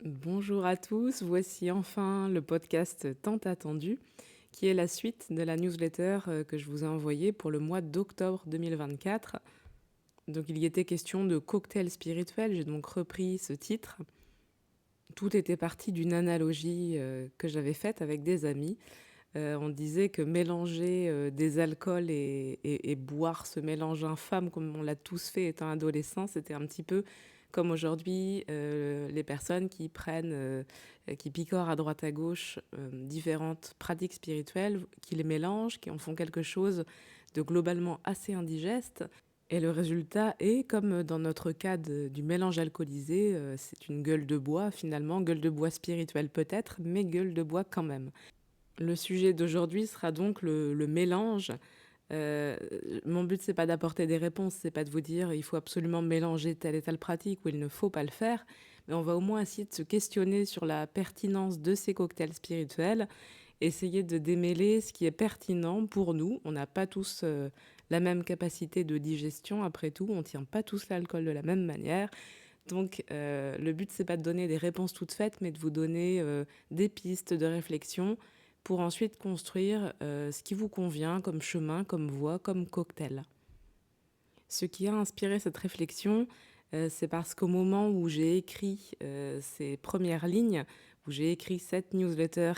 Bonjour à tous, voici enfin le podcast tant attendu, qui est la suite de la newsletter que je vous ai envoyée pour le mois d'octobre 2024. Donc il y était question de cocktail spirituel, j'ai donc repris ce titre. Tout était parti d'une analogie que j'avais faite avec des amis. On disait que mélanger des alcools et boire ce mélange infâme comme on l'a tous fait étant adolescent, c'était un petit peu comme aujourd'hui les personnes qui prennent, qui picorent à droite à gauche différentes pratiques spirituelles, qui les mélangent, qui en font quelque chose de globalement assez indigeste. Et le résultat est, comme dans notre cas du mélange alcoolisé, c'est une gueule de bois finalement, gueule de bois spirituelle peut-être, mais gueule de bois quand même. Le sujet d'aujourd'hui sera donc le mélange. Euh, Mon but, c'est pas d'apporter des réponses, c'est pas de vous dire il faut absolument mélanger telle et telle pratique ou il ne faut pas le faire, mais on va au moins essayer de se questionner sur la pertinence de ces cocktails spirituels, essayer de démêler ce qui est pertinent pour nous. On n'a pas tous la même capacité de digestion, après tout, on tient pas tous l'alcool de la même manière. Donc, le but, c'est pas de donner des réponses toutes faites, mais de vous donner des pistes de réflexion pour ensuite construire ce qui vous convient comme chemin, comme voie, comme cocktail. Ce qui a inspiré cette réflexion, c'est parce qu'au moment où j'ai écrit ces premières lignes, où j'ai écrit cette newsletter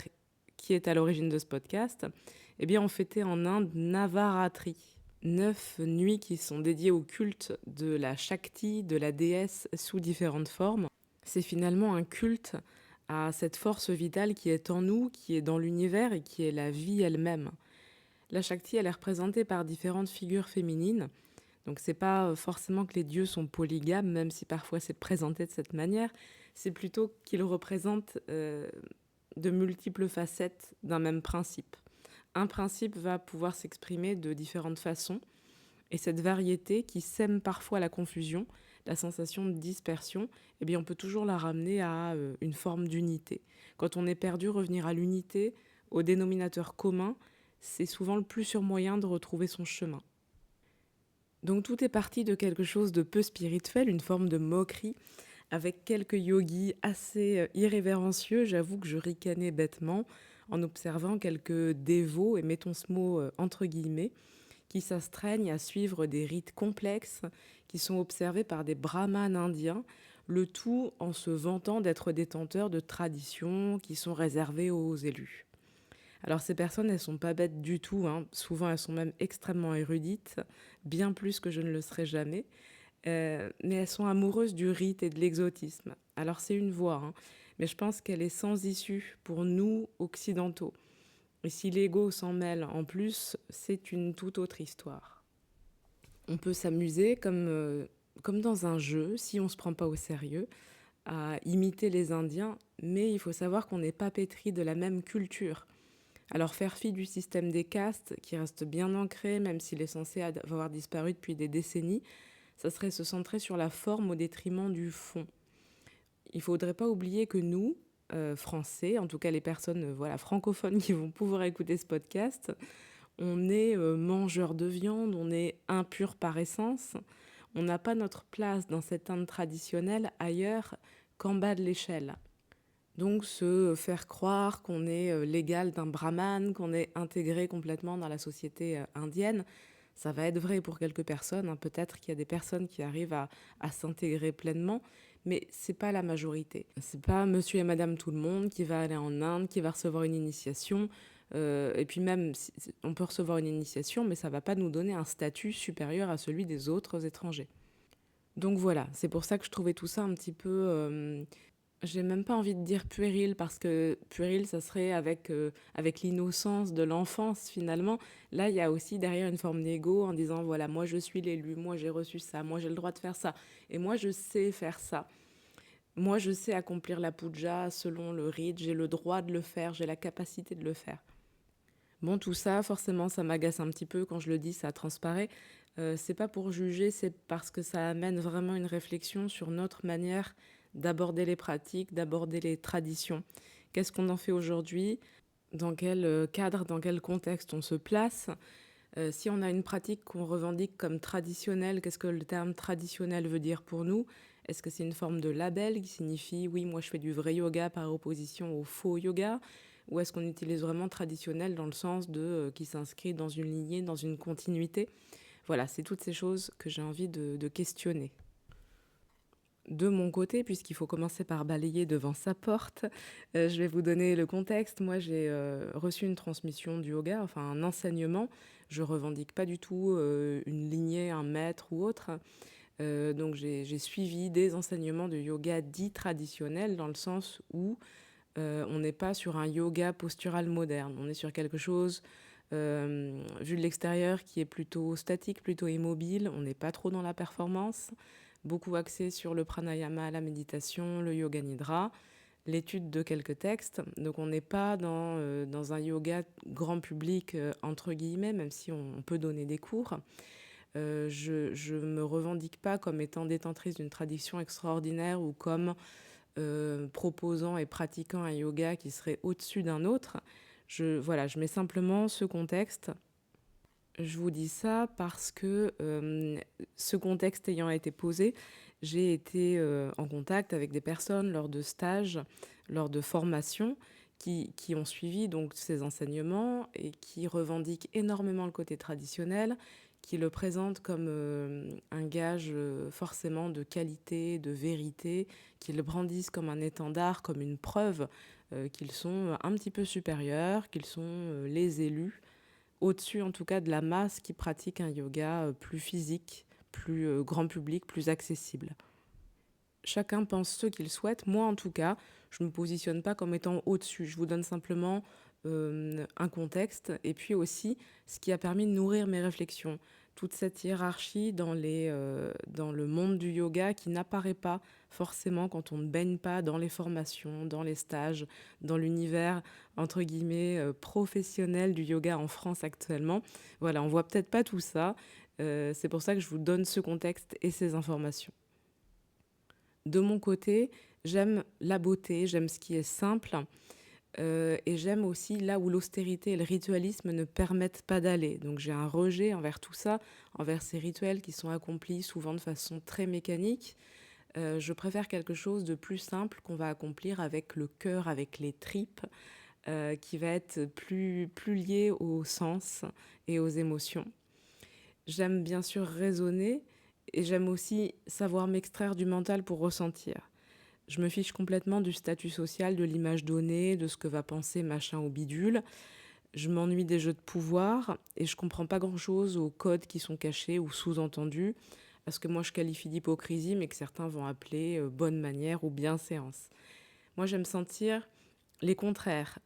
qui est à l'origine de ce podcast, eh bien, on fêtait en Inde Navaratri. 9 nuits qui sont dédiées au culte de la Shakti, de la déesse sous différentes formes. C'est finalement un culte à cette force vitale qui est en nous, qui est dans l'univers et qui est la vie elle-même. La Shakti, elle est représentée par différentes figures féminines. Donc c'est pas forcément que les dieux sont polygames, même si parfois c'est présenté de cette manière. C'est plutôt qu'ils représentent de multiples facettes d'un même principe. Un principe va pouvoir s'exprimer de différentes façons. Et cette variété qui sème parfois la confusion, la sensation de dispersion, eh bien on peut toujours la ramener à une forme d'unité. Quand on est perdu, revenir à l'unité, au dénominateur commun, c'est souvent le plus sûr moyen de retrouver son chemin. Donc tout est parti de quelque chose de peu spirituel, une forme de moquerie, avec quelques yogis assez irrévérencieux. J'avoue que je ricanais bêtement en observant quelques dévots, et mettons ce mot entre guillemets, qui s'astreignent à suivre des rites complexes qui sont observés par des brahmanes indiens, le tout en se vantant d'être détenteurs de traditions qui sont réservées aux élus. Alors ces personnes, elles sont pas bêtes du tout, hein. Souvent elles sont même extrêmement érudites, bien plus que je ne le serais jamais, mais elles sont amoureuses du rite et de l'exotisme. Alors c'est une voie, hein, mais je pense qu'elle est sans issue pour nous occidentaux. Et si l'ego s'en mêle en plus, c'est une toute autre histoire. On peut s'amuser comme dans un jeu, si on ne se prend pas au sérieux, à imiter les Indiens, mais il faut savoir qu'on n'est pas pétri de la même culture. Alors faire fi du système des castes, qui reste bien ancré, même s'il est censé avoir disparu depuis des décennies, ça serait se centrer sur la forme au détriment du fond. Il ne faudrait pas oublier que nous, Français, en tout cas les personnes voilà, francophones qui vont pouvoir écouter ce podcast, on est mangeurs de viande, on est impur par essence. On n'a pas notre place dans cette Inde traditionnelle ailleurs qu'en bas de l'échelle. Donc se faire croire qu'on est l'égal d'un brahman, qu'on est intégré complètement dans la société indienne, ça va être vrai pour quelques personnes, hein. Peut-être qu'il y a des personnes qui arrivent à s'intégrer pleinement, mais c'est pas la majorité. C'est pas monsieur et madame tout le monde qui va aller en Inde, qui va recevoir une initiation. Et puis même, on peut recevoir une initiation, mais ça va pas nous donner un statut supérieur à celui des autres étrangers. Donc voilà, c'est pour ça que je trouvais tout ça un petit peu j'ai même pas envie de dire puéril parce que puéril, ça serait avec l'innocence de l'enfance finalement. Là, il y a aussi derrière une forme d'ego en disant voilà, moi je suis l'élu, moi j'ai reçu ça, moi j'ai le droit de faire ça, et moi je sais faire ça. Moi je sais accomplir la puja selon le rite, j'ai le droit de le faire, j'ai la capacité de le faire. Bon, tout ça, forcément, ça m'agace un petit peu quand je le dis, ça transparaît. C'est pas pour juger, c'est parce que ça amène vraiment une réflexion sur notre manière d'aborder les pratiques, d'aborder les traditions. Qu'est-ce qu'on en fait aujourd'hui? Dans quel cadre, dans quel contexte on se place? Si on a une pratique qu'on revendique comme traditionnelle, qu'est-ce que le terme traditionnel veut dire pour nous? Est-ce que c'est une forme de label qui signifie oui, moi je fais du vrai yoga par opposition au faux yoga? Ou est-ce qu'on utilise vraiment traditionnel dans le sens de qui s'inscrit dans une lignée, dans une continuité? Voilà, c'est toutes ces choses que j'ai envie de questionner. De mon côté, puisqu'il faut commencer par balayer devant sa porte, je vais vous donner le contexte. Moi, j'ai reçu une transmission du yoga, enfin un enseignement. Je revendique pas du tout une lignée, un maître ou autre. Donc j'ai suivi des enseignements de yoga dits traditionnels dans le sens où on n'est pas sur un yoga postural moderne. On est sur quelque chose, vu de l'extérieur, qui est plutôt statique, plutôt immobile. On n'est pas trop dans la performance. Beaucoup axé sur le pranayama, la méditation, le yoga nidra, l'étude de quelques textes. Donc on n'est pas dans un yoga grand public, entre guillemets, même si on peut donner des cours. Je me revendique pas comme étant détentrice d'une tradition extraordinaire ou comme proposant et pratiquant un yoga qui serait au-dessus d'un autre. Voilà, je mets simplement ce contexte. Je vous dis ça parce que ce contexte ayant été posé, j'ai été en contact avec des personnes lors de stages, lors de formations, qui ont suivi donc ces enseignements et qui revendiquent énormément le côté traditionnel, qui le présentent comme un gage forcément de qualité, de vérité, qui le brandissent comme un étendard, comme une preuve qu'ils sont un petit peu supérieurs, qu'ils sont les élus, au-dessus en tout cas de la masse qui pratique un yoga plus physique, plus grand public, plus accessible. Chacun pense ce qu'il souhaite. Moi, en tout cas, je ne me positionne pas comme étant au-dessus. Je vous donne simplement un contexte et puis aussi ce qui a permis de nourrir mes réflexions. Toute cette hiérarchie dans le monde du yoga qui n'apparaît pas forcément quand on ne baigne pas dans les formations, dans les stages, dans l'univers, entre guillemets, professionnel du yoga en France actuellement. Voilà, on voit peut-être pas tout ça. C'est pour ça que je vous donne ce contexte et ces informations. De mon côté, j'aime la beauté, j'aime ce qui est simple, et j'aime aussi là où l'austérité et le ritualisme ne permettent pas d'aller. Donc j'ai un rejet envers tout ça, envers ces rituels qui sont accomplis souvent de façon très mécanique. Je préfère quelque chose de plus simple qu'on va accomplir avec le cœur, avec les tripes, qui va être plus lié au sens et aux émotions. J'aime bien sûr raisonner et j'aime aussi savoir m'extraire du mental pour ressentir. Je me fiche complètement du statut social, de l'image donnée, de ce que va penser machin ou bidule. Je m'ennuie des jeux de pouvoir et je comprends pas grand-chose aux codes qui sont cachés ou sous-entendus, à ce que moi je qualifie d'hypocrisie mais que certains vont appeler bonne manière ou bienséance. Moi j'aime sentir les contraires.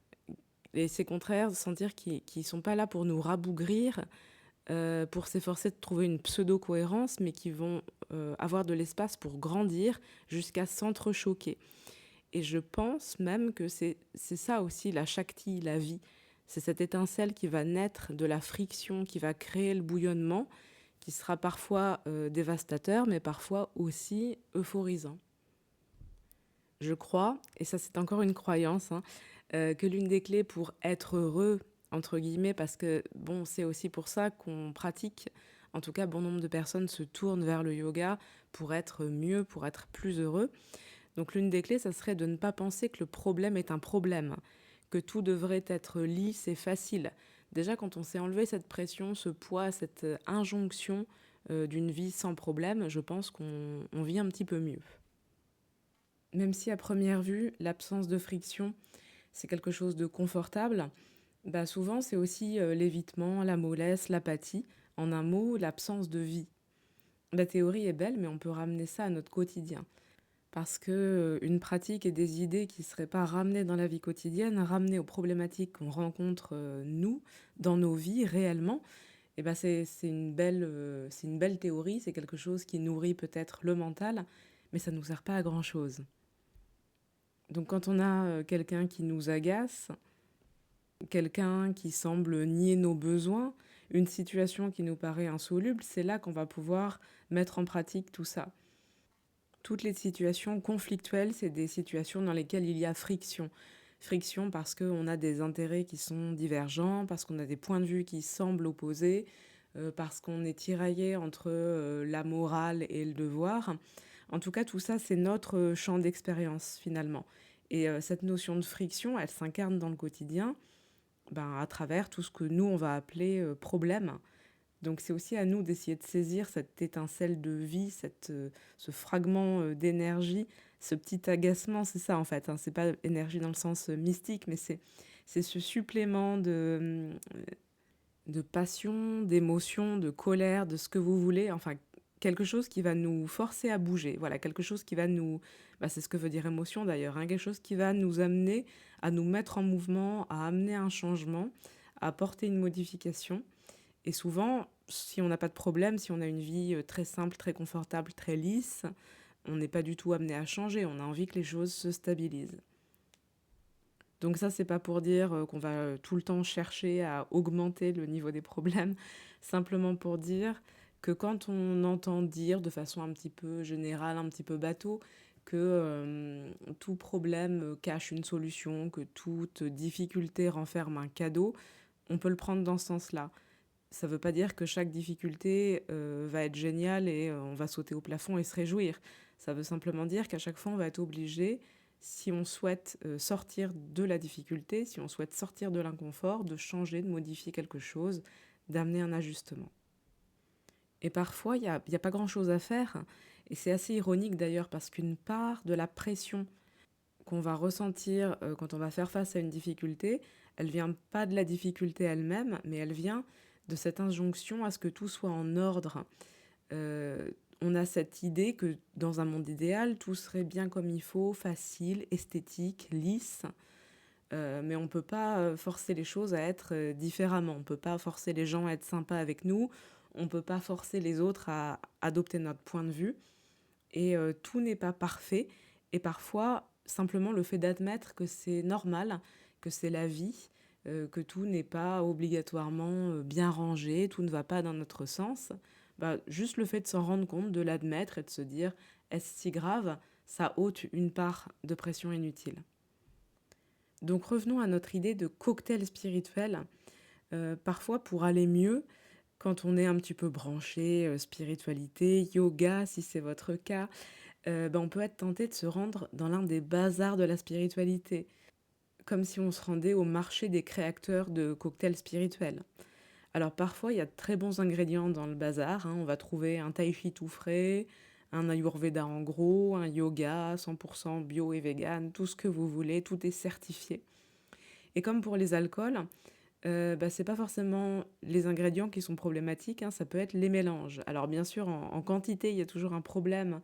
Et ces contraires, sentir qu'ils ne sont pas là pour nous rabougrir, pour s'efforcer de trouver une pseudo-cohérence, mais qui vont avoir de l'espace pour grandir jusqu'à s'entrechoquer. Et je pense même que c'est ça aussi la Shakti, la vie. C'est cette étincelle qui va naître de la friction, qui va créer le bouillonnement, qui sera parfois dévastateur, mais parfois aussi euphorisant. Je crois, et ça c'est encore une croyance, hein, que l'une des clés pour être heureux, entre guillemets, parce que bon, c'est aussi pour ça qu'on pratique, en tout cas bon nombre de personnes se tournent vers le yoga pour être mieux, pour être plus heureux. Donc l'une des clés, ça serait de ne pas penser que le problème est un problème, que tout devrait être lisse et facile. Déjà, quand on s'est enlevé cette pression, ce poids, cette injonction d'une vie sans problème, je pense qu'on vit un petit peu mieux. Même si à première vue, l'absence de friction, c'est quelque chose de confortable, bah souvent c'est aussi l'évitement, la mollesse, l'apathie, en un mot, l'absence de vie. La théorie est belle, mais on peut ramener ça à notre quotidien. Parce que une pratique et des idées qui ne seraient pas ramenées dans la vie quotidienne, ramenées aux problématiques qu'on rencontre, nous, dans nos vies réellement, et ben c'est une belle théorie, c'est quelque chose qui nourrit peut-être le mental, mais ça ne nous sert pas à grand-chose. Donc quand on a quelqu'un qui nous agace, quelqu'un qui semble nier nos besoins, une situation qui nous paraît insoluble, c'est là qu'on va pouvoir mettre en pratique tout ça. Toutes les situations conflictuelles, c'est des situations dans lesquelles il y a friction. Friction parce qu'on a des intérêts qui sont divergents, parce qu'on a des points de vue qui semblent opposés, parce qu'on est tiraillé entre la morale et le devoir. En tout cas, tout ça, c'est notre champ d'expérience finalement. Et cette notion de friction, elle s'incarne dans le quotidien à travers tout ce que nous, on va appeler problème. Donc c'est aussi à nous d'essayer de saisir cette étincelle de vie, ce fragment d'énergie, ce petit agacement, c'est ça en fait, hein. C'est pas énergie dans le sens mystique, mais c'est ce supplément de passion, d'émotion, de colère, de ce que vous voulez, enfin quelque chose qui va nous forcer à bouger, voilà, quelque chose qui va nous... c'est ce que veut dire émotion d'ailleurs, hein, quelque chose qui va nous amener à nous mettre en mouvement, à amener un changement, à apporter une modification. Et souvent, si on n'a pas de problème, si on a une vie très simple, très confortable, très lisse, on n'est pas du tout amené à changer, on a envie que les choses se stabilisent. Donc ça, c'est pas pour dire qu'on va tout le temps chercher à augmenter le niveau des problèmes, simplement pour dire que quand on entend dire de façon un petit peu générale, un petit peu bateau, que tout problème cache une solution, que toute difficulté renferme un cadeau, on peut le prendre dans ce sens-là. Ça ne veut pas dire que chaque difficulté va être géniale et on va sauter au plafond et se réjouir. Ça veut simplement dire qu'à chaque fois, on va être obligé, si on souhaite sortir de la difficulté, si on souhaite sortir de l'inconfort, de changer, de modifier quelque chose, d'amener un ajustement. Et parfois, il n'y a pas grand-chose à faire. Et c'est assez ironique d'ailleurs parce qu'une part de la pression qu'on va ressentir quand on va faire face à une difficulté, elle vient pas de la difficulté elle-même, mais elle vient de cette injonction à ce que tout soit en ordre. Euh, on a cette idée que dans un monde idéal, tout serait bien comme il faut, facile, esthétique, lisse, mais on ne peut pas forcer les choses à être différemment. On ne peut pas forcer les gens à être sympas avec nous, on ne peut pas forcer les autres à adopter notre point de vue, et tout n'est pas parfait, et parfois, simplement le fait d'admettre que c'est normal, que c'est la vie, que tout n'est pas obligatoirement bien rangé, tout ne va pas dans notre sens, juste le fait de s'en rendre compte, de l'admettre et de se dire est-ce si grave, ça ôte une part de pression inutile. Donc revenons à notre idée de cocktail spirituel. Parfois, pour aller mieux, quand on est un petit peu branché spiritualité, yoga, si c'est votre cas, on peut être tenté de se rendre dans l'un des bazars de la spiritualité, comme si on se rendait au marché des créateurs de cocktails spirituels. Alors parfois, il y a de très bons ingrédients dans le bazar, hein. On va trouver un tai chi tout frais, un ayurveda en gros, un yoga 100% bio et vegan, tout ce que vous voulez, tout est certifié. Et comme pour les alcools, c'est pas forcément les ingrédients qui sont problématiques, hein, ça peut être les mélanges. Alors bien sûr, en quantité, il y a toujours un problème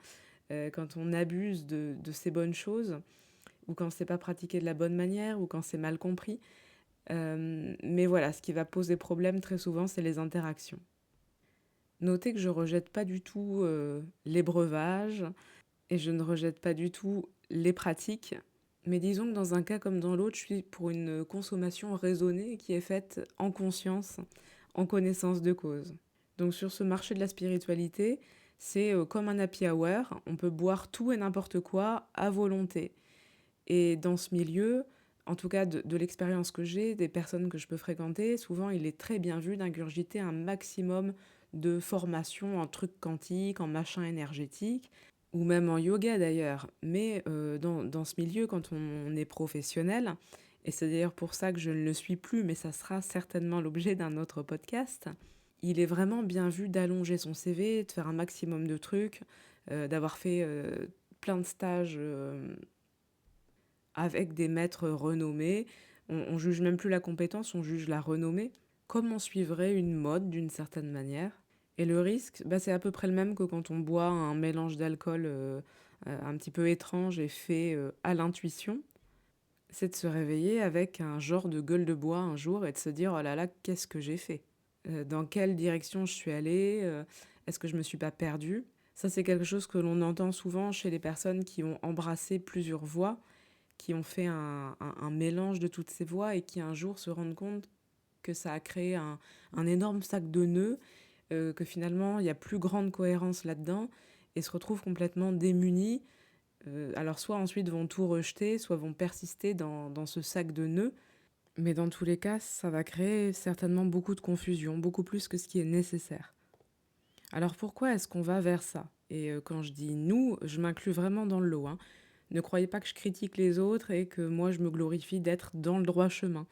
quand on abuse de ces bonnes choses, ou quand c'est pas pratiqué de la bonne manière, ou quand c'est mal compris. Mais voilà, ce qui va poser problème très souvent, c'est les interactions. Notez que je rejette pas du tout les breuvages, et je ne rejette pas du tout les pratiques, mais disons que dans un cas comme dans l'autre, je suis pour une consommation raisonnée qui est faite en conscience, en connaissance de cause. Donc sur ce marché de la spiritualité, c'est comme un happy hour, on peut boire tout et n'importe quoi à volonté. Et dans ce milieu, en tout cas de l'expérience que j'ai, des personnes que je peux fréquenter, souvent il est très bien vu d'ingurgiter un maximum de formation en trucs quantiques, en machin énergétique, ou même en yoga d'ailleurs. Mais dans ce milieu, quand on est professionnel, et c'est d'ailleurs pour ça que je ne le suis plus, mais ça sera certainement l'objet d'un autre podcast, il est vraiment bien vu d'allonger son CV, de faire un maximum de trucs, d'avoir fait plein de stages avec des maîtres renommés. On juge même plus la compétence, on juge la renommée, comme on suivrait une mode d'une certaine manière. Et le risque, c'est à peu près le même que quand on boit un mélange d'alcool un petit peu étrange et fait à l'intuition. C'est de se réveiller avec un genre de gueule de bois un jour et de se dire oh là là, qu'est-ce que j'ai fait? Dans quelle direction je suis allée? Est-ce que je me suis pas perdue? Ça, c'est quelque chose que l'on entend souvent chez les personnes qui ont embrassé plusieurs voies, qui ont fait un mélange de toutes ces voies et qui un jour se rendent compte que ça a créé un énorme sac de nœuds, que finalement il y a plus grande cohérence là-dedans et se retrouvent complètement démunis. Alors soit ensuite vont tout rejeter, soit vont persister dans ce sac de nœuds, mais dans tous les cas, ça va créer certainement beaucoup de confusion, beaucoup plus que ce qui est nécessaire. Alors pourquoi est-ce qu'on va vers ça? Et quand je dis nous, je m'inclus vraiment dans le lot, hein. Ne croyez pas que je critique les autres et que moi je me glorifie d'être dans le droit chemin.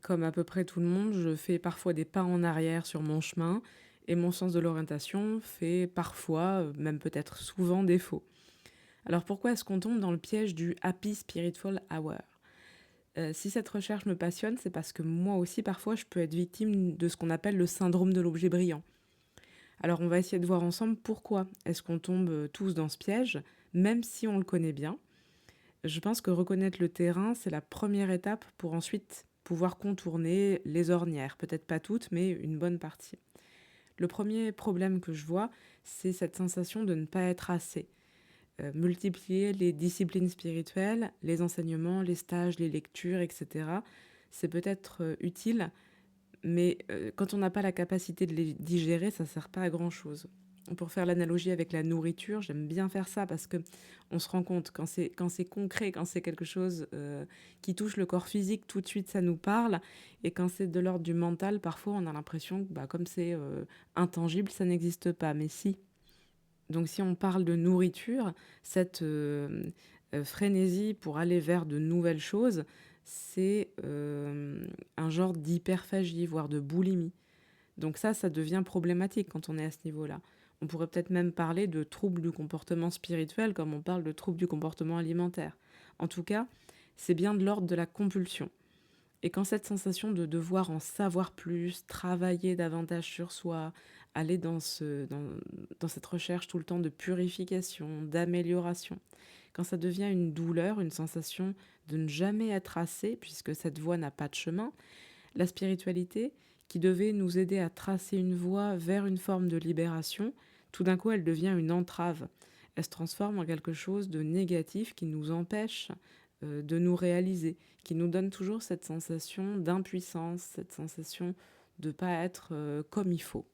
Comme à peu près tout le monde, je fais parfois des pas en arrière sur mon chemin et mon sens de l'orientation fait parfois, même peut-être souvent défaut. Alors pourquoi est-ce qu'on tombe dans le piège du Happy Spiritual Hour? Si cette recherche me passionne, c'est parce que moi aussi parfois je peux être victime de ce qu'on appelle le syndrome de l'objet brillant. Alors on va essayer de voir ensemble pourquoi est-ce qu'on tombe tous dans ce piège, même si on le connaît bien. Je pense que reconnaître le terrain, c'est la première étape pour ensuite pouvoir contourner les ornières. Peut-être pas toutes, mais une bonne partie. Le premier problème que je vois, c'est cette sensation de ne pas être assez. Multiplier les disciplines spirituelles, les enseignements, les stages, les lectures, etc. C'est peut-être utile, mais quand on n'a pas la capacité de les digérer, ça ne sert pas à grand-chose. Pour faire l'analogie avec la nourriture, j'aime bien faire ça parce que on se rend compte quand c'est concret, quand c'est quelque chose qui touche le corps physique, tout de suite ça nous parle. Et quand c'est de l'ordre du mental, parfois on a l'impression que comme c'est intangible, ça n'existe pas. Mais si. Donc si on parle de nourriture, cette frénésie pour aller vers de nouvelles choses, c'est un genre d'hyperphagie, voire de boulimie. Donc ça devient problématique quand on est à ce niveau-là. On pourrait peut-être même parler de troubles du comportement spirituel comme on parle de troubles du comportement alimentaire. En tout cas, c'est bien de l'ordre de la compulsion. Et quand cette sensation de devoir en savoir plus, travailler davantage sur soi, aller dans cette recherche tout le temps de purification, d'amélioration, quand ça devient une douleur, une sensation de ne jamais être assez, puisque cette voie n'a pas de chemin, la spiritualité, qui devait nous aider à tracer une voie vers une forme de libération, tout d'un coup elle devient une entrave. Elle se transforme en quelque chose de négatif qui nous empêche de nous réaliser, qui nous donne toujours cette sensation d'impuissance, cette sensation de ne pas être comme il faut.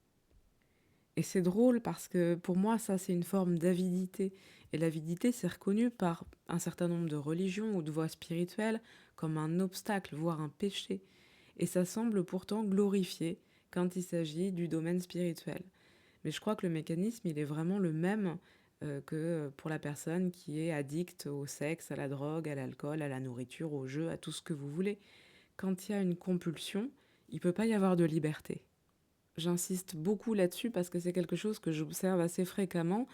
Et c'est drôle parce que pour moi, ça, c'est une forme d'avidité. Et l'avidité, c'est reconnu par un certain nombre de religions ou de voies spirituelles comme un obstacle, voire un péché. Et ça semble pourtant glorifié quand il s'agit du domaine spirituel. Mais je crois que le mécanisme, il est vraiment le même que pour la personne qui est addicte au sexe, à la drogue, à l'alcool, à la nourriture, au jeu, à tout ce que vous voulez. Quand il y a une compulsion, il ne peut pas y avoir de liberté. J'insiste beaucoup là-dessus parce que c'est quelque chose que j'observe assez fréquemment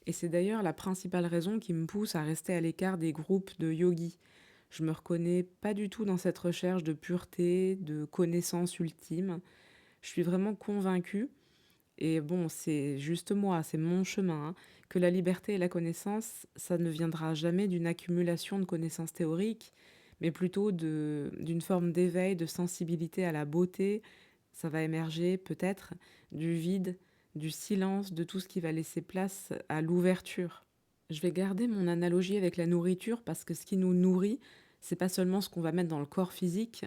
et c'est d'ailleurs la principale raison qui me pousse à rester à l'écart des groupes de yogis. Je me reconnais pas du tout dans cette recherche de pureté, de connaissance ultime. Je suis vraiment convaincue, et bon, c'est juste moi, c'est mon chemin, hein, que la liberté et la connaissance, ça ne viendra jamais d'une accumulation de connaissances théoriques, mais plutôt d'une forme d'éveil, de sensibilité à la beauté. Ça va émerger peut-être du vide, du silence, de tout ce qui va laisser place à l'ouverture. Je vais garder mon analogie avec la nourriture parce que ce qui nous nourrit, c'est pas seulement ce qu'on va mettre dans le corps physique.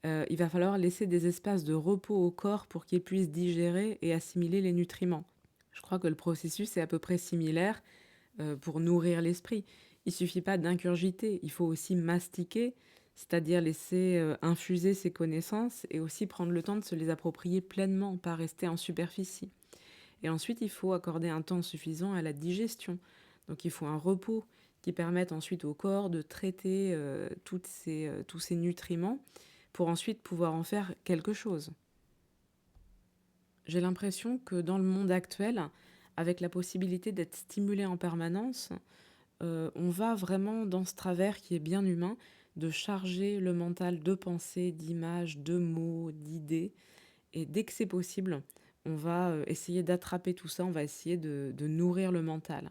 Il va falloir laisser des espaces de repos au corps pour qu'il puisse digérer et assimiler les nutriments. Je crois que le processus est à peu près similaire pour nourrir l'esprit. Il ne suffit pas d'ingurgiter, il faut aussi mastiquer, c'est-à-dire laisser infuser ses connaissances et aussi prendre le temps de se les approprier pleinement, pas rester en superficie. Et ensuite, il faut accorder un temps suffisant à la digestion. Donc il faut un repos qui permette ensuite au corps de traiter tous ces nutriments pour ensuite pouvoir en faire quelque chose. J'ai l'impression que dans le monde actuel, avec la possibilité d'être stimulé en permanence, on va vraiment dans ce travers qui est bien humain, de charger le mental de pensées, d'images, de mots, d'idées. Et dès que c'est possible, on va essayer d'attraper tout ça, on va essayer de nourrir le mental.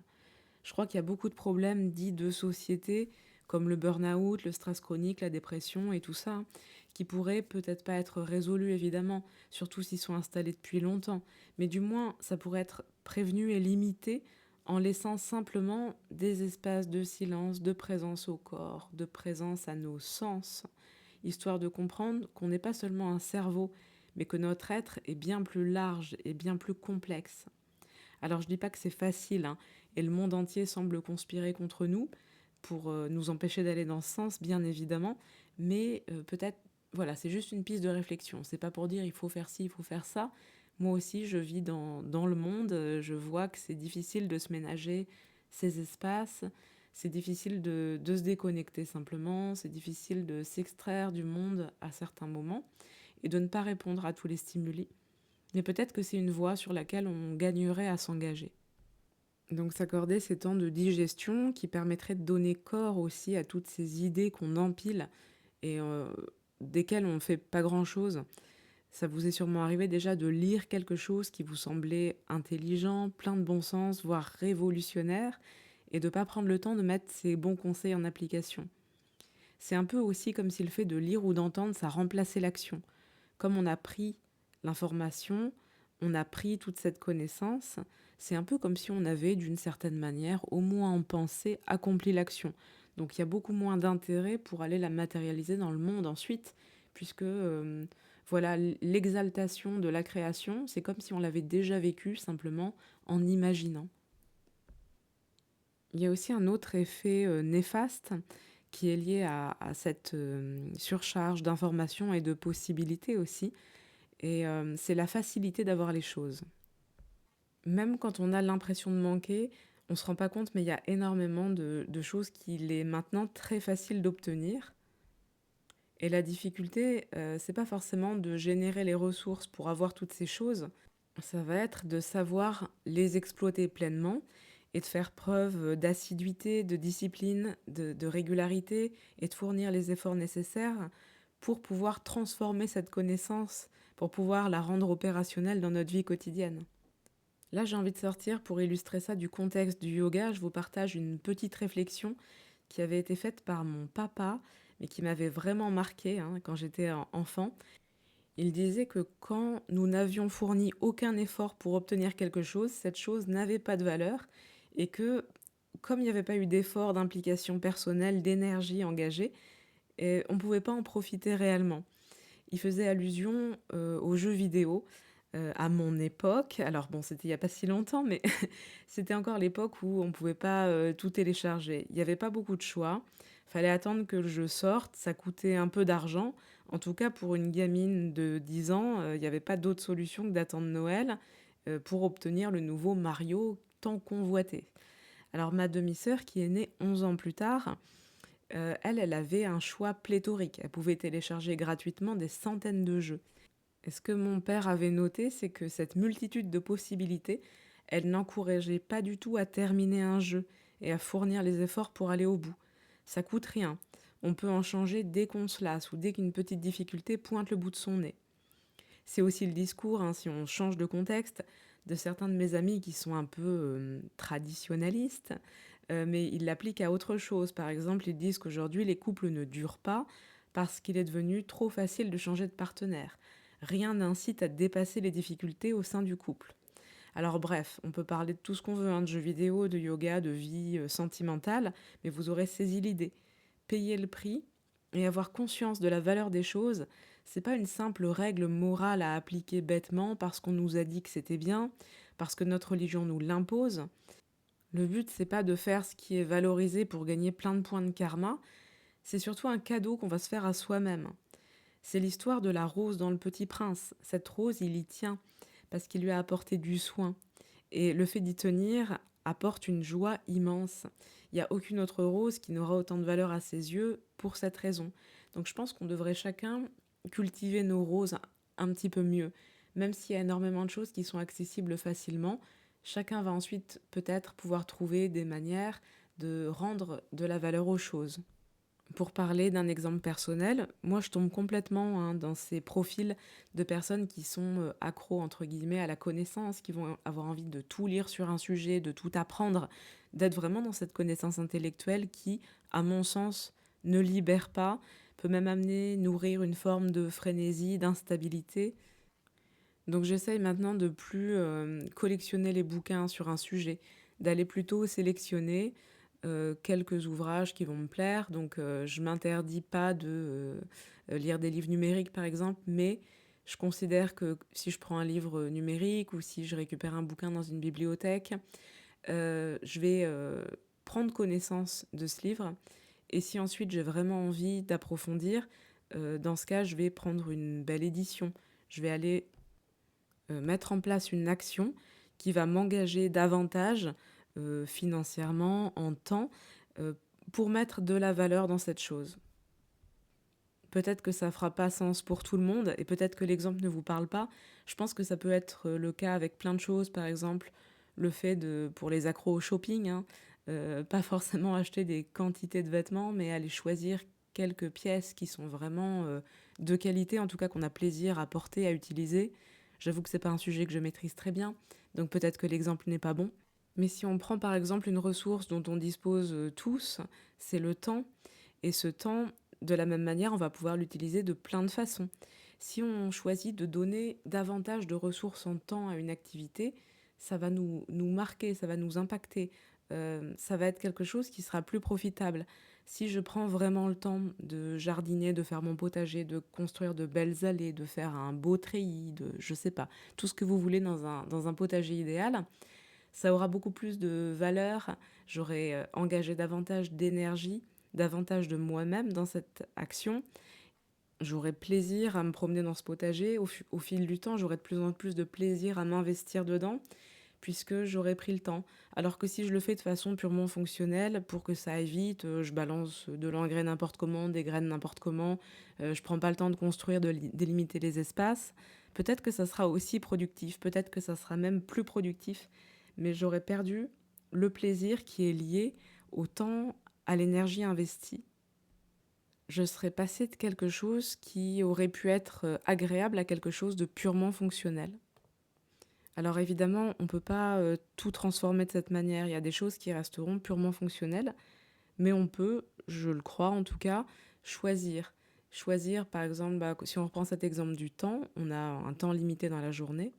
Je crois qu'il y a beaucoup de problèmes dits de société, comme le burn-out, le stress chronique, la dépression et tout ça, qui pourraient peut-être pas être résolus évidemment, surtout s'ils sont installés depuis longtemps, mais du moins ça pourrait être prévenu et limité en laissant simplement des espaces de silence, de présence au corps, de présence à nos sens, histoire de comprendre qu'on n'est pas seulement un cerveau, mais que notre être est bien plus large et bien plus complexe. Alors je dis pas que c'est facile, hein, et le monde entier semble conspirer contre nous pour nous empêcher d'aller dans ce sens, bien évidemment, mais peut-être, voilà, c'est juste une piste de réflexion. C'est pas pour dire il faut faire ci, il faut faire ça, Moi aussi, je vis dans le monde, je vois que c'est difficile de se ménager ces espaces, c'est difficile de se déconnecter simplement, c'est difficile de s'extraire du monde à certains moments et de ne pas répondre à tous les stimuli. Mais peut-être que c'est une voie sur laquelle on gagnerait à s'engager. Donc s'accorder ces temps de digestion qui permettraient de donner corps aussi à toutes ces idées qu'on empile et desquelles on ne fait pas grand-chose. Ça vous est sûrement arrivé déjà de lire quelque chose qui vous semblait intelligent, plein de bon sens, voire révolutionnaire, et de ne pas prendre le temps de mettre ces bons conseils en application. C'est un peu aussi comme si le fait de lire ou d'entendre, ça remplaçait l'action. Comme on a pris l'information, on a pris toute cette connaissance, c'est un peu comme si on avait, d'une certaine manière, au moins en pensée, accompli l'action. Donc il y a beaucoup moins d'intérêt pour aller la matérialiser dans le monde ensuite, puisque voilà, l'exaltation de la création, c'est comme si on l'avait déjà vécu simplement en imaginant. Il y a aussi un autre effet néfaste qui est lié à cette surcharge d'informations et de possibilités aussi, et c'est la facilité d'avoir les choses. Même quand on a l'impression de manquer, on ne se rend pas compte, mais il y a énormément de choses qu'il est maintenant très facile d'obtenir. Et la difficulté, c'est pas forcément de générer les ressources pour avoir toutes ces choses, ça va être de savoir les exploiter pleinement et de faire preuve d'assiduité, de discipline, de régularité et de fournir les efforts nécessaires pour pouvoir transformer cette connaissance, pour pouvoir la rendre opérationnelle dans notre vie quotidienne. Là, j'ai envie de sortir pour illustrer ça du contexte du yoga. Je vous partage une petite réflexion qui avait été faite par mon papa, mais qui m'avait vraiment marqué quand j'étais enfant. Il disait que quand nous n'avions fourni aucun effort pour obtenir quelque chose, cette chose n'avait pas de valeur et que comme il n'y avait pas eu d'effort, d'implication personnelle, d'énergie engagée, on ne pouvait pas en profiter réellement. Il faisait allusion aux jeux vidéo à mon époque. Alors bon, c'était il n'y a pas si longtemps, mais c'était encore l'époque où on ne pouvait pas tout télécharger. Il n'y avait pas beaucoup de choix. Il fallait attendre que le jeu sorte. Ça coûtait un peu d'argent. En tout cas, pour une gamine de 10 ans, il n'y avait pas d'autre solution que d'attendre Noël pour obtenir le nouveau Mario tant convoité. Alors ma demi-sœur, qui est née 11 ans plus tard, elle avait un choix pléthorique. Elle pouvait télécharger gratuitement des centaines de jeux. Et ce que mon père avait noté, c'est que cette multitude de possibilités, elle n'encourageait pas du tout à terminer un jeu et à fournir les efforts pour aller au bout. Ça coûte rien. On peut en changer dès qu'on se lasse ou dès qu'une petite difficulté pointe le bout de son nez. C'est aussi le discours, si on change de contexte, de certains de mes amis qui sont un peu traditionnalistes, mais ils l'appliquent à autre chose. Par exemple, ils disent qu'aujourd'hui, les couples ne durent pas parce qu'il est devenu trop facile de changer de partenaire. Rien n'incite à dépasser les difficultés au sein du couple. Alors bref, on peut parler de tout ce qu'on veut, de jeux vidéo, de yoga, de vie sentimentale, mais vous aurez saisi l'idée. Payer le prix et avoir conscience de la valeur des choses, c'est pas une simple règle morale à appliquer bêtement parce qu'on nous a dit que c'était bien, parce que notre religion nous l'impose. Le but, c'est pas de faire ce qui est valorisé pour gagner plein de points de karma, c'est surtout un cadeau qu'on va se faire à soi-même. C'est l'histoire de la rose dans Le Petit Prince. Cette rose, il y tient parce qu'il lui a apporté du soin. Et le fait d'y tenir apporte une joie immense. Il n'y a aucune autre rose qui n'aura autant de valeur à ses yeux pour cette raison. Donc je pense qu'on devrait chacun cultiver nos roses un petit peu mieux. Même s'il y a énormément de choses qui sont accessibles facilement, chacun va ensuite peut-être pouvoir trouver des manières de rendre de la valeur aux choses. Pour parler d'un exemple personnel, moi je tombe complètement dans ces profils de personnes qui sont accros entre guillemets à la connaissance, qui vont avoir envie de tout lire sur un sujet, de tout apprendre, d'être vraiment dans cette connaissance intellectuelle qui, à mon sens, ne libère pas, peut même amener, nourrir une forme de frénésie, d'instabilité. Donc j'essaye maintenant de plus collectionner les bouquins sur un sujet, d'aller plutôt sélectionner quelques ouvrages qui vont me plaire. Donc je m'interdis pas de lire des livres numériques par exemple, mais je considère que si je prends un livre numérique ou si je récupère un bouquin dans une bibliothèque, je vais prendre connaissance de ce livre. Et si ensuite j'ai vraiment envie d'approfondir, dans ce cas, je vais prendre une belle édition. Je vais aller mettre en place une action qui va m'engager davantage financièrement, en temps, euh, pour mettre de la valeur dans cette chose. Peut-être que ça fera pas sens pour tout le monde et peut-être que l'exemple ne vous parle pas. Je pense que ça peut être le cas avec plein de choses, par exemple le fait de, pour les accros au shopping, hein, pas forcément acheter des quantités de vêtements, mais aller choisir quelques pièces qui sont vraiment de qualité, en tout cas qu'on a plaisir à porter, à utiliser. J'avoue que c'est pas un sujet que je maîtrise très bien, donc peut-être que l'exemple n'est pas bon. Mais si on prend par exemple une ressource dont on dispose tous, c'est le temps. Et ce temps, de la même manière, on va pouvoir l'utiliser de plein de façons. Si on choisit de donner davantage de ressources en temps à une activité, ça va nous marquer, ça va nous impacter. Ça va être quelque chose qui sera plus profitable. Si je prends vraiment le temps de jardiner, de faire mon potager, de construire de belles allées, de faire un beau treillis, de je sais pas, tout ce que vous voulez dans un potager idéal, ça aura beaucoup plus de valeur. J'aurai engagé davantage d'énergie, davantage de moi-même dans cette action. J'aurai plaisir à me promener dans ce potager. Au fil du temps, j'aurai de plus en plus de plaisir à m'investir dedans, puisque j'aurai pris le temps. Alors que si je le fais de façon purement fonctionnelle, pour que ça aille vite, je balance de l'engrais n'importe comment, des graines n'importe comment, je prends pas le temps de construire, de délimiter les espaces, peut-être que ça sera aussi productif, peut-être que ça sera même plus productif, mais j'aurais perdu le plaisir qui est lié au temps, à l'énergie investie. Je serais passée de quelque chose qui aurait pu être agréable à quelque chose de purement fonctionnel. Alors évidemment, on ne peut pas tout transformer de cette manière. Il y a des choses qui resteront purement fonctionnelles, mais on peut, je le crois en tout cas, choisir. Choisir, par exemple, si on reprend cet exemple du temps, on a un temps limité dans la journée.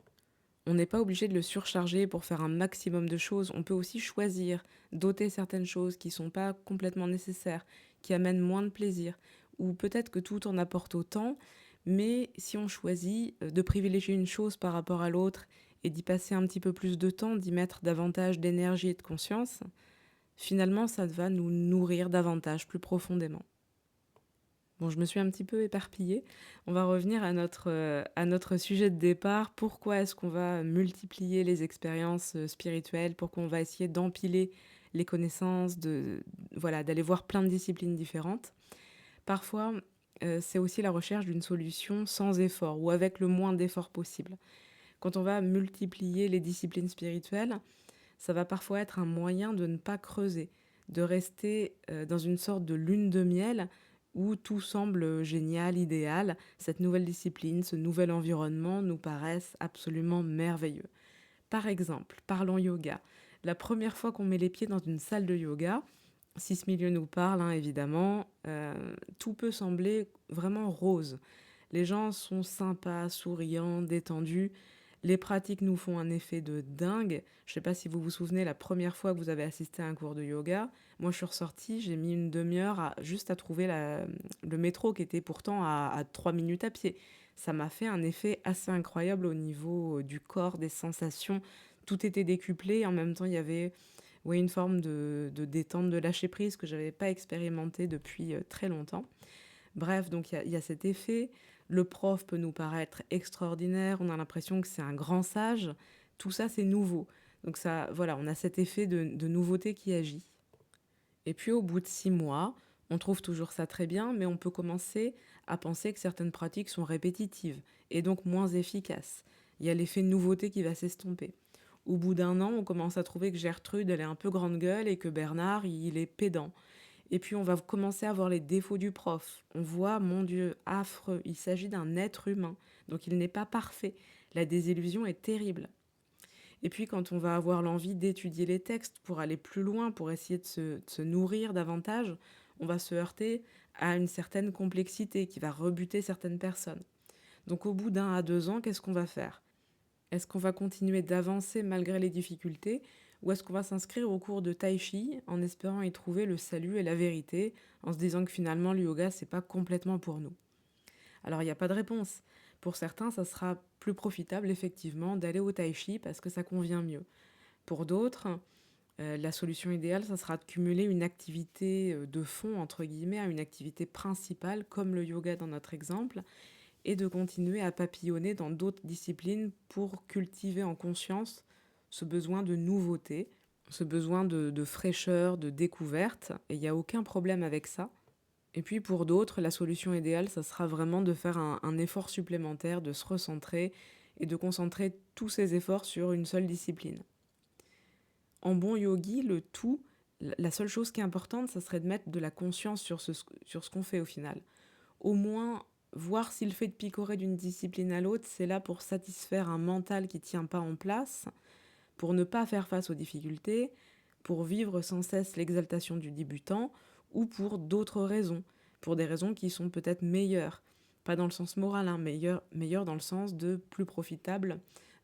On n'est pas obligé de le surcharger pour faire un maximum de choses. On peut aussi choisir d'ôter certaines choses qui ne sont pas complètement nécessaires, qui amènent moins de plaisir. Ou peut-être que tout en apporte autant, mais si on choisit de privilégier une chose par rapport à l'autre et d'y passer un petit peu plus de temps, d'y mettre davantage d'énergie et de conscience, finalement ça va nous nourrir davantage, plus profondément. Bon, je me suis un petit peu éparpillée. On va revenir à notre sujet de départ. Pourquoi est-ce qu'on va multiplier les expériences spirituelles? Pourquoi on va essayer d'empiler les connaissances, voilà, d'aller voir plein de disciplines différentes? Parfois, c'est aussi la recherche d'une solution sans effort ou avec le moins d'efforts possible. Quand on va multiplier les disciplines spirituelles, ça va parfois être un moyen de ne pas creuser, de rester dans une sorte de lune de miel où tout semble génial, idéal. Cette nouvelle discipline, ce nouvel environnement nous paraissent absolument merveilleux. Par exemple, parlons yoga. La première fois qu'on met les pieds dans une salle de yoga, si ce milieu nous parle, hein, évidemment, tout peut sembler vraiment rose. Les gens sont sympas, souriants, détendus. Les pratiques nous font un effet de dingue. Je ne sais pas si vous vous souvenez la première fois que vous avez assisté à un cours de yoga. Moi, je suis ressortie, j'ai mis une demi-heure juste à trouver le métro qui était pourtant à 3 minutes à pied. Ça m'a fait un effet assez incroyable au niveau du corps, des sensations. Tout était décuplé. En même temps, il y avait une forme de détente, de lâcher prise que je n'avais pas expérimenté depuis très longtemps. Bref, donc il y a cet effet. Le prof peut nous paraître extraordinaire, on a l'impression que c'est un grand sage. Tout ça, c'est nouveau. Donc ça, voilà, on a cet effet de nouveauté qui agit. Et puis au bout de 6 mois, on trouve toujours ça très bien, mais on peut commencer à penser que certaines pratiques sont répétitives et donc moins efficaces. Il y a l'effet nouveauté qui va s'estomper. Au bout d'1 an, on commence à trouver que Gertrude, elle est un peu grande gueule et que Bernard, il est pédant. Et puis on va commencer à voir les défauts du prof. On voit, mon Dieu, affreux, il s'agit d'un être humain, donc il n'est pas parfait. La désillusion est terrible. Et puis quand on va avoir l'envie d'étudier les textes pour aller plus loin, pour essayer de se nourrir davantage, on va se heurter à une certaine complexité qui va rebuter certaines personnes. Donc au bout d'1 à 2 ans, qu'est-ce qu'on va faire? Est-ce qu'on va continuer d'avancer malgré les difficultés ou est-ce qu'on va s'inscrire au cours de Tai Chi en espérant y trouver le salut et la vérité, en se disant que finalement le yoga c'est pas complètement pour nous? Alors il n'y a pas de réponse. Pour certains, ça sera plus profitable effectivement d'aller au Tai Chi parce que ça convient mieux. Pour d'autres, la solution idéale, ça sera de cumuler une activité de fond, entre guillemets, à une activité principale, comme le yoga dans notre exemple, et de continuer à papillonner dans d'autres disciplines pour cultiver en conscience ce besoin de nouveauté, ce besoin de fraîcheur, de découverte, et il n'y a aucun problème avec ça. Et puis pour d'autres, la solution idéale, ça sera vraiment de faire un effort supplémentaire, de se recentrer et de concentrer tous ses efforts sur une seule discipline. En bon yogi, la seule chose qui est importante, ça serait de mettre de la conscience sur ce qu'on fait au final. Au moins, voir si le fait de picorer d'une discipline à l'autre, c'est là pour satisfaire un mental qui ne tient pas en place, pour ne pas faire face aux difficultés, pour vivre sans cesse l'exaltation du débutant, ou pour d'autres raisons, pour des raisons qui sont peut-être meilleures. Pas dans le sens moral, hein, meilleures dans le sens de plus profitable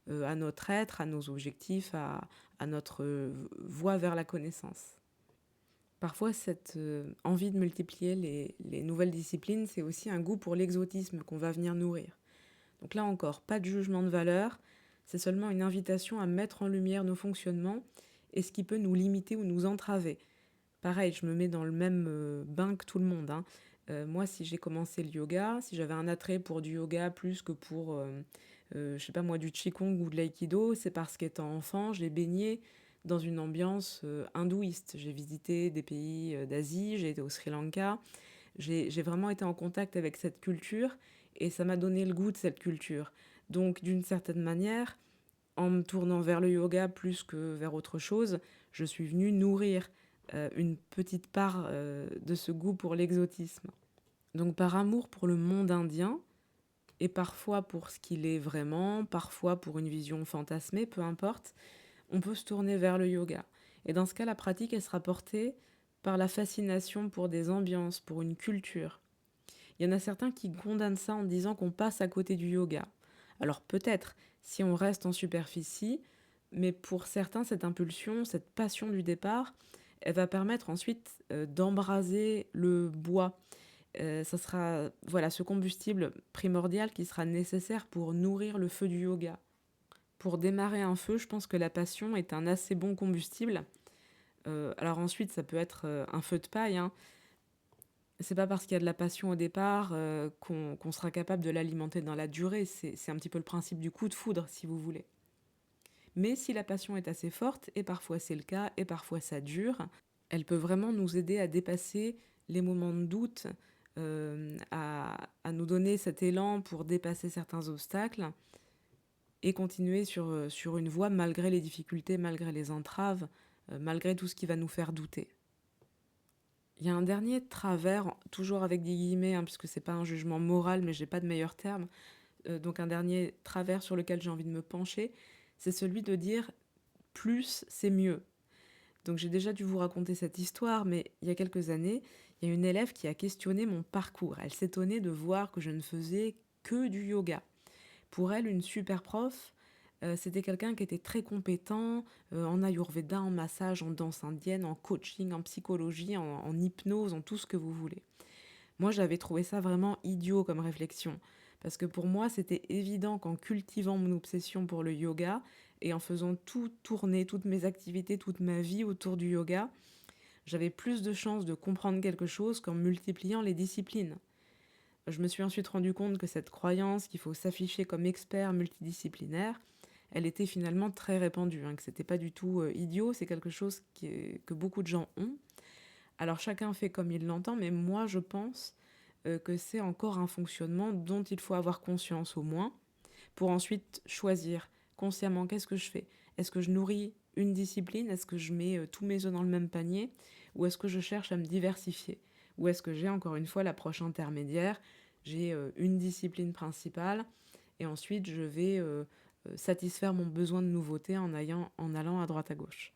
à notre être, à nos objectifs, à notre voie vers la connaissance. Parfois, cette envie de multiplier les nouvelles disciplines, c'est aussi un goût pour l'exotisme qu'on va venir nourrir. Donc là encore, pas de jugement de valeur, c'est seulement une invitation à mettre en lumière nos fonctionnements et ce qui peut nous limiter ou nous entraver. Pareil, je me mets dans le même bain que tout le monde, hein. Moi, si j'ai commencé le yoga, si j'avais un attrait pour du yoga plus que pour, je sais pas moi, du qigong ou de l'aïkido, c'est parce qu'étant enfant, j'ai baigné dans une ambiance hindouiste. J'ai visité des pays d'Asie, j'ai été au Sri Lanka, j'ai vraiment été en contact avec cette culture et ça m'a donné le goût de cette culture. Donc, d'une certaine manière, en me tournant vers le yoga plus que vers autre chose, je suis venue nourrir une petite part de ce goût pour l'exotisme. Donc par amour pour le monde indien, et parfois pour ce qu'il est vraiment, parfois pour une vision fantasmée, peu importe, on peut se tourner vers le yoga. Et dans ce cas, la pratique, elle sera portée par la fascination pour des ambiances, pour une culture. Il y en a certains qui condamnent ça en disant qu'on passe à côté du yoga. Alors peut-être, si on reste en superficie, mais pour certains, cette impulsion, cette passion du départ, elle va permettre ensuite d'embraser le bois. Ça sera voilà ce combustible primordial qui sera nécessaire pour nourrir le feu du yoga. Pour démarrer un feu, je pense que la passion est un assez bon combustible. Alors ensuite, ça peut être un feu de paille, hein. C'est pas parce qu'il y a de la passion au départ qu'on sera capable de l'alimenter dans la durée. C'est un petit peu le principe du coup de foudre, si vous voulez. Mais si la passion est assez forte, et parfois c'est le cas, et parfois ça dure, elle peut vraiment nous aider à dépasser les moments de doute, à nous donner cet élan pour dépasser certains obstacles et continuer sur une voie malgré les difficultés, malgré les entraves, malgré tout ce qui va nous faire douter. Il y a un dernier travers, toujours avec des guillemets, hein, puisque c'est pas un jugement moral, mais j'ai pas de meilleur terme. Donc un dernier travers sur lequel j'ai envie de me pencher, c'est celui de dire plus c'est mieux. Donc j'ai déjà dû vous raconter cette histoire, mais il y a quelques années, il y a une élève qui a questionné mon parcours. Elle s'étonnait de voir que je ne faisais que du yoga. Pour elle, une super prof, c'était quelqu'un qui était très compétent en ayurveda, en massage, en danse indienne, en coaching, en psychologie, en hypnose, en tout ce que vous voulez. Moi, j'avais trouvé ça vraiment idiot comme réflexion. Parce que pour moi, c'était évident qu'en cultivant mon obsession pour le yoga et en faisant tout tourner, toutes mes activités, toute ma vie autour du yoga, j'avais plus de chances de comprendre quelque chose qu'en multipliant les disciplines. Je me suis ensuite rendu compte que cette croyance qu'il faut s'afficher comme expert multidisciplinaire, elle était finalement très répandue, hein, que c'était pas du tout idiot, c'est quelque chose que beaucoup de gens ont. Alors chacun fait comme il l'entend, mais moi je pense que c'est encore un fonctionnement dont il faut avoir conscience au moins, pour ensuite choisir consciemment qu'est-ce que je fais. Est-ce que je nourris une discipline? Est-ce que je mets tous mes œufs dans le même panier? Ou est-ce que je cherche à me diversifier? Ou est-ce que j'ai encore une fois l'approche intermédiaire? J'ai une discipline principale et ensuite je vais satisfaire mon besoin de nouveauté en allant à droite à gauche.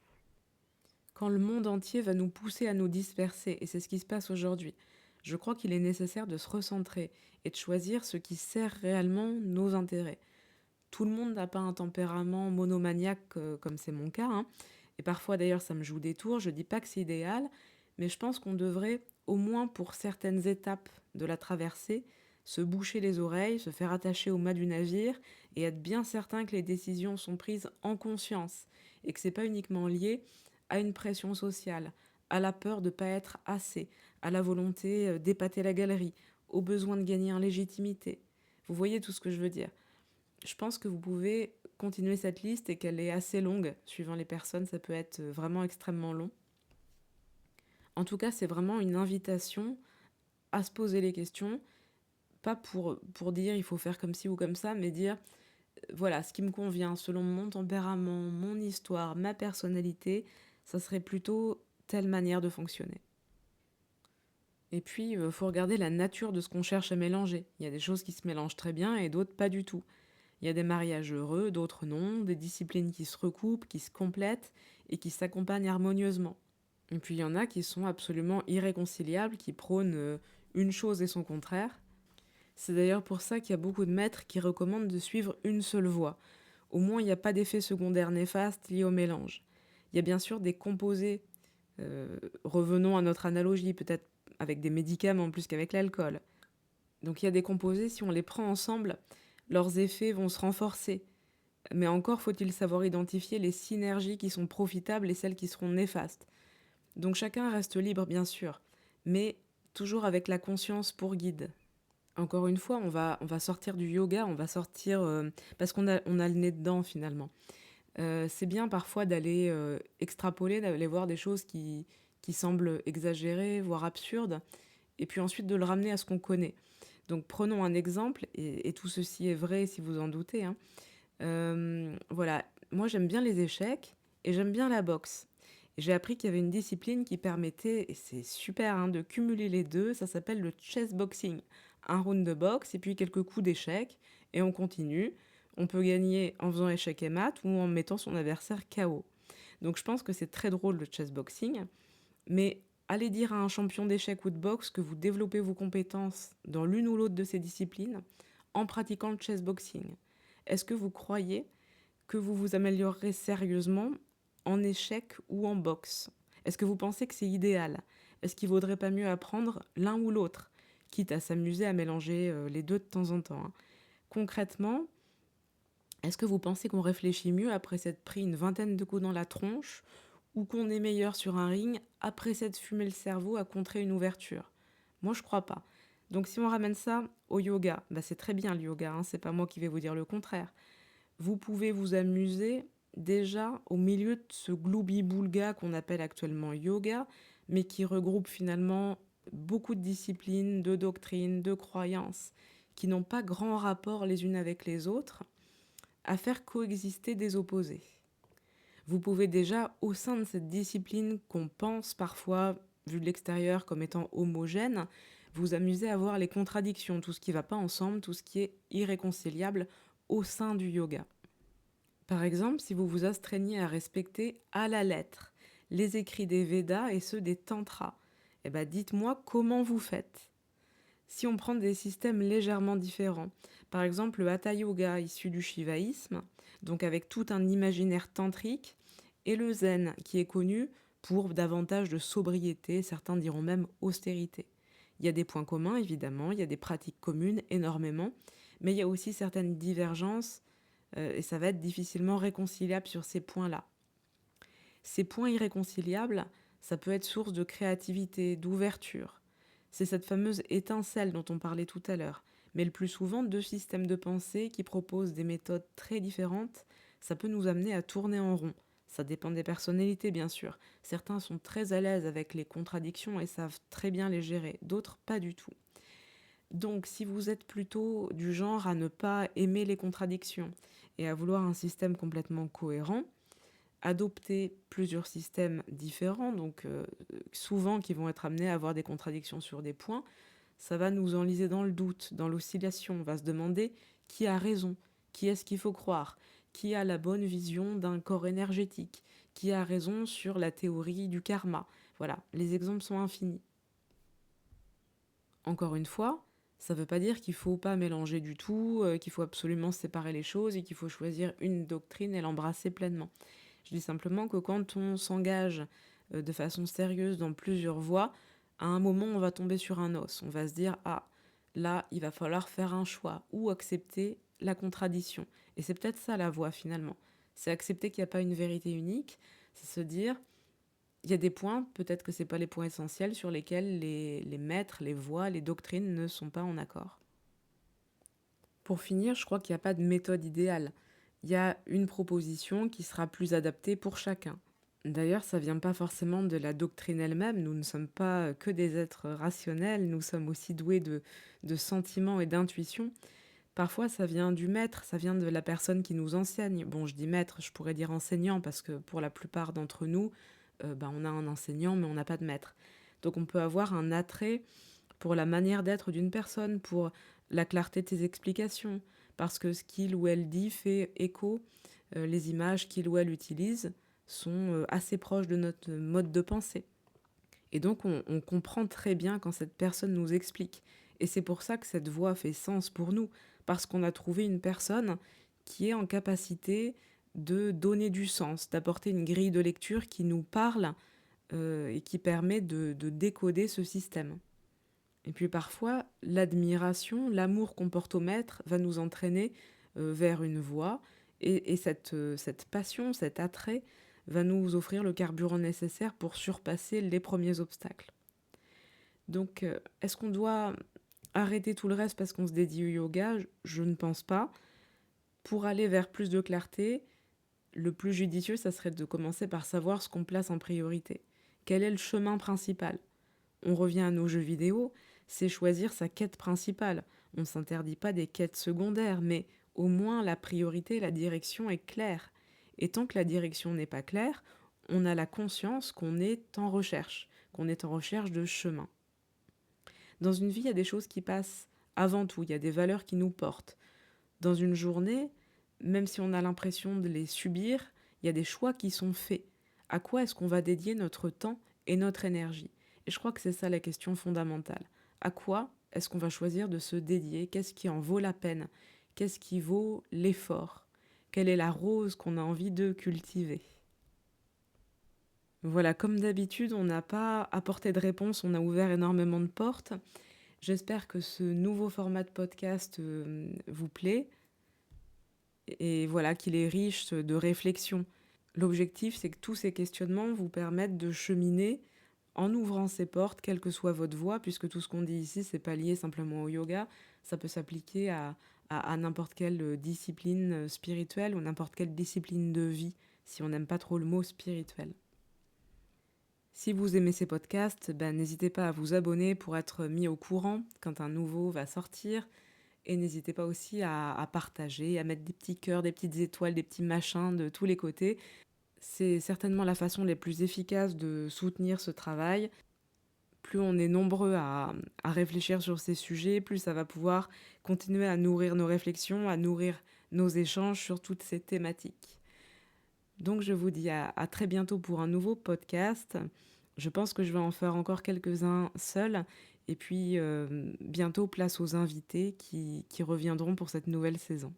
Quand le monde entier va nous pousser à nous disperser, et c'est ce qui se passe aujourd'hui, je crois qu'il est nécessaire de se recentrer et de choisir ce qui sert réellement nos intérêts. Tout le monde n'a pas un tempérament monomaniaque comme c'est mon cas, hein. Et parfois d'ailleurs ça me joue des tours, je dis pas que c'est idéal, mais je pense qu'on devrait, au moins pour certaines étapes de la traversée, se boucher les oreilles, se faire attacher au mât du navire et être bien certain que les décisions sont prises en conscience et que c'est pas uniquement lié à une pression sociale, à la peur de ne pas être assez, à la volonté d'épater la galerie, au besoin de gagner en légitimité. Vous voyez tout ce que je veux dire. Je pense que vous pouvez continuer cette liste et qu'elle est assez longue, suivant les personnes, ça peut être vraiment extrêmement long. En tout cas, c'est vraiment une invitation à se poser les questions, pas pour dire il faut faire comme ci ou comme ça, mais dire voilà, ce qui me convient selon mon tempérament, mon histoire, ma personnalité, ça serait plutôt telle manière de fonctionner. Et puis, il faut regarder la nature de ce qu'on cherche à mélanger. Il y a des choses qui se mélangent très bien et d'autres pas du tout. Il y a des mariages heureux, d'autres non, des disciplines qui se recoupent, qui se complètent et qui s'accompagnent harmonieusement. Et puis il y en a qui sont absolument irréconciliables, qui prônent une chose et son contraire. C'est d'ailleurs pour ça qu'il y a beaucoup de maîtres qui recommandent de suivre une seule voie. Au moins, il n'y a pas d'effet secondaire néfaste lié au mélange. Il y a bien sûr des composés, revenons à notre analogie, peut-être avec des médicaments plus qu'avec l'alcool. Donc il y a des composés, si on les prend ensemble, leurs effets vont se renforcer. Mais encore faut-il savoir identifier les synergies qui sont profitables et celles qui seront néfastes. Donc chacun reste libre, bien sûr, mais toujours avec la conscience pour guide. Encore une fois, on va sortir du yoga, on va sortir... parce qu'on a le nez dedans, finalement. C'est bien parfois d'aller extrapoler, d'aller voir des choses qui semblent exagérées, voire absurdes, et puis ensuite de le ramener à ce qu'on connaît. Donc prenons un exemple, et tout ceci est vrai si vous en doutez, hein. Voilà, moi j'aime bien les échecs et j'aime bien la boxe. Et j'ai appris qu'il y avait une discipline qui permettait, et c'est super, hein, de cumuler les deux, ça s'appelle le chess boxing. Un round de boxe et puis quelques coups d'échecs, et on continue. On peut gagner en faisant échec et mat ou en mettant son adversaire KO. Donc je pense que c'est très drôle le chess boxing, mais allez dire à un champion d'échecs ou de boxe que vous développez vos compétences dans l'une ou l'autre de ces disciplines en pratiquant le chess boxing. Est-ce que vous croyez que vous vous améliorerez sérieusement en échec ou en boxe? Est-ce que vous pensez que c'est idéal? Est-ce qu'il vaudrait pas mieux apprendre l'un ou l'autre, quitte à s'amuser à mélanger les deux de temps en temps, hein? Concrètement, est-ce que vous pensez qu'on réfléchit mieux après s'être pris une vingtaine de coups dans la tronche ou qu'on est meilleur sur un ring après s'être fumé le cerveau à contrer une ouverture? Moi, je crois pas. Donc si on ramène ça au yoga, bah c'est très bien le yoga, hein, c'est pas moi qui vais vous dire le contraire. Vous pouvez vous amuser déjà au milieu de ce gloubi-boulga qu'on appelle actuellement yoga, mais qui regroupe finalement beaucoup de disciplines, de doctrines, de croyances, qui n'ont pas grand rapport les unes avec les autres, à faire coexister des opposés. Vous pouvez déjà, au sein de cette discipline qu'on pense parfois, vu de l'extérieur, comme étant homogène, vous amuser à voir les contradictions, tout ce qui ne va pas ensemble, tout ce qui est irréconciliable au sein du yoga. Par exemple, si vous vous astreignez à respecter à la lettre les écrits des Védas et ceux des Tantras, eh ben dites-moi comment vous faites. Si on prend des systèmes légèrement différents, par exemple le Hatha Yoga issu du shivaïsme, donc avec tout un imaginaire tantrique, et le Zen qui est connu pour davantage de sobriété, certains diront même austérité. Il y a des points communs évidemment, il y a des pratiques communes énormément, mais il y a aussi certaines divergences et ça va être difficilement réconciliable sur ces points-là. Ces points irréconciliables, ça peut être source de créativité, d'ouverture. C'est cette fameuse étincelle dont on parlait tout à l'heure. Mais le plus souvent, deux systèmes de pensée qui proposent des méthodes très différentes, ça peut nous amener à tourner en rond. Ça dépend des personnalités, bien sûr. Certains sont très à l'aise avec les contradictions et savent très bien les gérer, d'autres pas du tout. Donc, si vous êtes plutôt du genre à ne pas aimer les contradictions et à vouloir un système complètement cohérent, adopter plusieurs systèmes différents, donc souvent qui vont être amenés à avoir des contradictions sur des points, ça va nous enliser dans le doute, dans l'oscillation. On va se demander qui a raison, qui est-ce qu'il faut croire, qui a la bonne vision d'un corps énergétique, qui a raison sur la théorie du karma. Voilà, les exemples sont infinis. Encore une fois, ça ne veut pas dire qu'il ne faut pas mélanger du tout, qu'il faut absolument séparer les choses et qu'il faut choisir une doctrine et l'embrasser pleinement. Je dis simplement que quand on s'engage de façon sérieuse dans plusieurs voies, à un moment on va tomber sur un os. On va se dire ah là il va falloir faire un choix ou accepter la contradiction. Et c'est peut-être ça la voie finalement. C'est accepter qu'il n'y a pas une vérité unique. C'est se dire il y a des points, peut-être que ce n'est pas les points essentiels sur lesquels les maîtres, les voies, les doctrines ne sont pas en accord. Pour finir, je crois qu'il n'y a pas de méthode idéale. Il y a une proposition qui sera plus adaptée pour chacun. D'ailleurs, ça vient pas forcément de la doctrine elle-même. Nous ne sommes pas que des êtres rationnels, nous sommes aussi doués de sentiments et d'intuition. Parfois, ça vient du maître, ça vient de la personne qui nous enseigne. Bon, je dis maître, je pourrais dire enseignant, parce que pour la plupart d'entre nous, on a un enseignant, mais on n'a pas de maître. Donc on peut avoir un attrait pour la manière d'être d'une personne, pour la clarté de ses explications, parce que ce qu'il ou elle dit fait écho, les images qu'il ou elle utilise sont assez proches de notre mode de pensée. Et donc on comprend très bien quand cette personne nous explique. Et c'est pour ça que cette voix fait sens pour nous, parce qu'on a trouvé une personne qui est en capacité de donner du sens, d'apporter une grille de lecture qui nous parle et qui permet de décoder ce système. Et puis parfois, l'admiration, l'amour qu'on porte au maître va nous entraîner vers une voie, et cette passion, cet attrait, va nous offrir le carburant nécessaire pour surpasser les premiers obstacles. Donc, est-ce qu'on doit arrêter tout le reste parce qu'on se dédie au yoga? Je ne pense pas. Pour aller vers plus de clarté, le plus judicieux, ça serait de commencer par savoir ce qu'on place en priorité. Quel est le chemin principal? On revient à nos jeux vidéo, c'est choisir sa quête principale. On ne s'interdit pas des quêtes secondaires, mais au moins la priorité, la direction est claire. Et tant que la direction n'est pas claire, on a la conscience qu'on est en recherche, de chemin. Dans une vie, il y a des choses qui passent avant tout, il y a des valeurs qui nous portent. Dans une journée, même si on a l'impression de les subir, il y a des choix qui sont faits. À quoi est-ce qu'on va dédier notre temps et notre énergie? Et je crois que c'est ça la question fondamentale. À quoi est-ce qu'on va choisir de se dédier? Qu'est-ce qui en vaut la peine? Qu'est-ce qui vaut l'effort? Quelle est la rose qu'on a envie de cultiver? Voilà, comme d'habitude, on n'a pas apporté de réponse, on a ouvert énormément de portes. J'espère que ce nouveau format de podcast vous plaît et voilà, qu'il est riche de réflexion. L'objectif, c'est que tous ces questionnements vous permettent de cheminer en ouvrant ces portes, quelle que soit votre voie, puisque tout ce qu'on dit ici, c'est pas lié simplement au yoga, ça peut s'appliquer à n'importe quelle discipline spirituelle ou n'importe quelle discipline de vie, si on n'aime pas trop le mot spirituel. Si vous aimez ces podcasts, n'hésitez pas à vous abonner pour être mis au courant quand un nouveau va sortir. Et n'hésitez pas aussi à partager, à mettre des petits cœurs, des petites étoiles, des petits machins de tous les côtés. C'est certainement la façon la plus efficace de soutenir ce travail. Plus on est nombreux à réfléchir sur ces sujets, plus ça va pouvoir continuer à nourrir nos réflexions, à nourrir nos échanges sur toutes ces thématiques. Donc je vous dis à très bientôt pour un nouveau podcast. Je pense que je vais en faire encore quelques-uns seuls. Et puis bientôt place aux invités qui reviendront pour cette nouvelle saison.